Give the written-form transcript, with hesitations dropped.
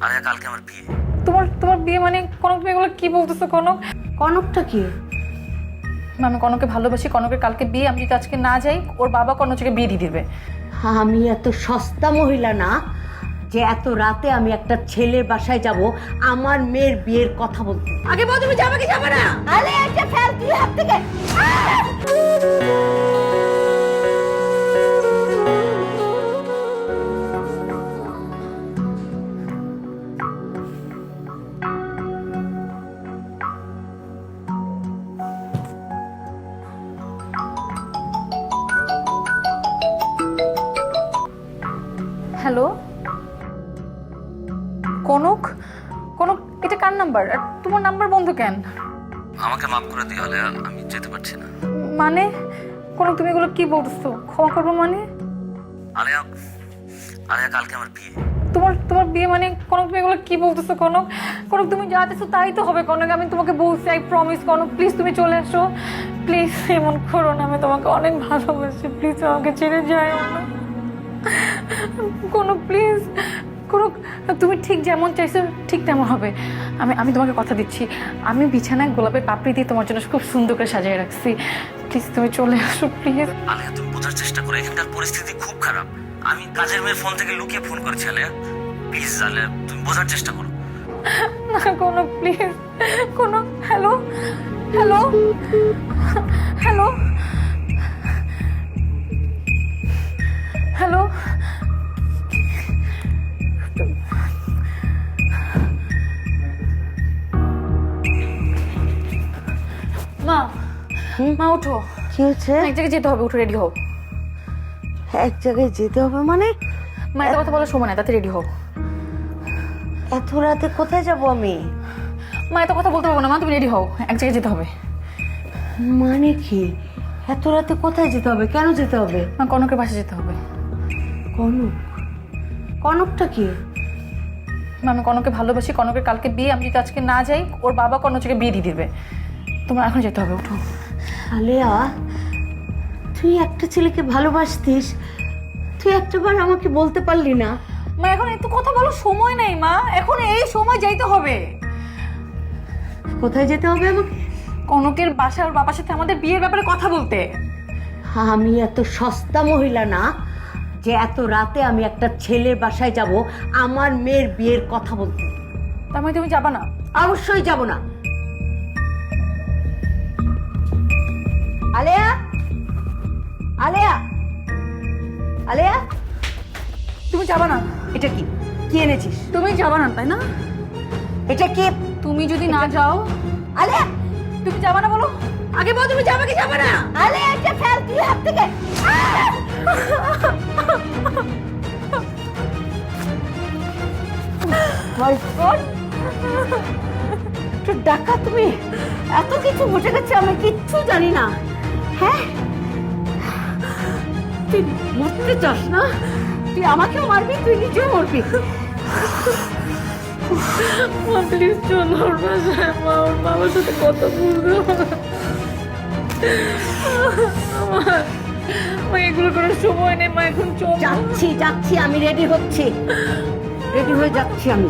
আরে কালকে আমার বিয়ে। তোমার তোমার বিয়ে মানে কনক, তুমি এগুলো কি বলতেছো কনক? কনকটা কি? আমি কনককে ভালোবাসি, কনকের কালকে বিয়ে। আমি যদি আজকে না যাই, ওর বাবা কনককে বিয়ে দিয়ে দিবে। আমি এত সস্তা মহিলা না যে এত রাতে আমি একটা ছেলের বাসায় যাব আমার মেয়ের বিয়ের কথা বলতে। আগে বল, তুমি যাবে কি যাবে না? আরে এটা ফেল তুই হাত থেকে। হ্যালো কনক, কনক এটা কার নাম্বার? আর তোমার নাম্বার বন্ধ কেন? আমাকে মাফ করে দিও আলেয়া, আমি যেতে পারছি না। মানে কনক, তুমি এগুলো কি বলতেছো? ক্ষমা করবো মানে? আলেয়া, আলেয়া কালকে আমার বিয়ে। তোমার তোমার বিয়ে মানে কনক, তুমি এগুলো কি বলতেছো কনক? কনক তুমি যা চাইছো তাই তো হবে কনক। আমি তোমাকে বলছি, আই প্রমিস কনক, প্লিজ তুমি চলে আসো। প্লিজ এমন করো না, আমি তোমাকে অনেক ভালোবাসি। প্লিজ আমাকে ছেড়ে যাও না কনক, প্লিজ কনক। তুমি ঠিক যেমন চাইছো ঠিক তেমন হবে। আমি আমি তোমাকে কথা দিচ্ছি, আমি বিছানায় গোলাপের পাপড়ি দিয়ে তোমার জন্য খুব সুন্দর করে সাজিয়ে রাখছি। প্লিজ তুমি চলে আসো প্লিজ। আলেয়া তুমি বোঝার চেষ্টা করো, এখানকার পরিস্থিতি খুব খারাপ। আমি কাজের মেয়ের ফোন থেকে লুকিয়ে ফোন করেছি আলেয়া। প্লিজ আলেয়া তুমি বোঝার চেষ্টা করো। না কোনো, প্লিজ কোনো। Hello hello hello hello. মা, মা উঠো, কি হচ্ছে? এক জায়গায় যেতে হবে, উঠো রেডি হও। এক জায়গায় যেতে হবে মানে? মা এত কথা বলার সময় না, তাতে রেডি হও। এত রাতে কোথায় যাব আমি? মা এত কথা বলতে পারবো না, মা তুমি রেডি হও, এক জায়গায় যেতে হবে। মানে কি? এত রাতে কোথায় যেতে হবে? কেন যেতে হবে? মা কনকের বাসায় যেতে হবে। কনক? কনকটা কি? মা আমি কনককে ভালোবাসি, কনকের কালকে বিয়ে। আমি যদি আজকে না যাই, ওর বাবা কনককে বিয়ে দিয়ে দিবে। তোমার এখন যেতে হবে, উঠো। আলেয়া, তুই একটা ছেলেকে ভালোবাসতিস, তুই একটাবার আমাকে বলতে পারলি না? মা এখন এত কথা বলার সময় নেই মা, এখন এই সময় যাইতে হবে। কোথায় যেতে হবে আমাকে? কনকের বাসা, ওর বাবার সাথে আমাদের বিয়ের ব্যাপারে কথা বলতে। আমি এত সস্তা মহিলা না যে এত রাতে আমি একটা ছেলের বাসায় যাব আমার মেয়ের বিয়ের কথা বলতে। তার মানে তুমি যাবা না? অবশ্যই যাব না। আলেয়া, আলেয়া, আলেয়া, তুমি যাবা না? এটা কি? কি এনেছিস? তুমি যাবা না তাই না? এটা কি? তুমি যদি না যাও, আলেয়া, তুমি যাবা না বলো? আগে বল, তুমি যাবে কি যাবে না? আলেয়া এটা ফেল তুই হাত থেকে। মাই গড, তো ডাকা তুমি এত কিছু বুঝে গেছে, আমি কিচ্ছু জানি না। হ্যাঁ, তুই মরতে চাস না? তুই আমাকেও মারবি, তুই নিজেও মরবি। মা প্লিজ চলো ওর বাসায়, মা ওর বাবার সাথে কথা বলবো। মা এগুলো করার সময় নেই মা, এখন চলো। যাচ্ছি যাচ্ছি, আমি রেডি হচ্ছি, রেডি হয়ে যাচ্ছি আমি।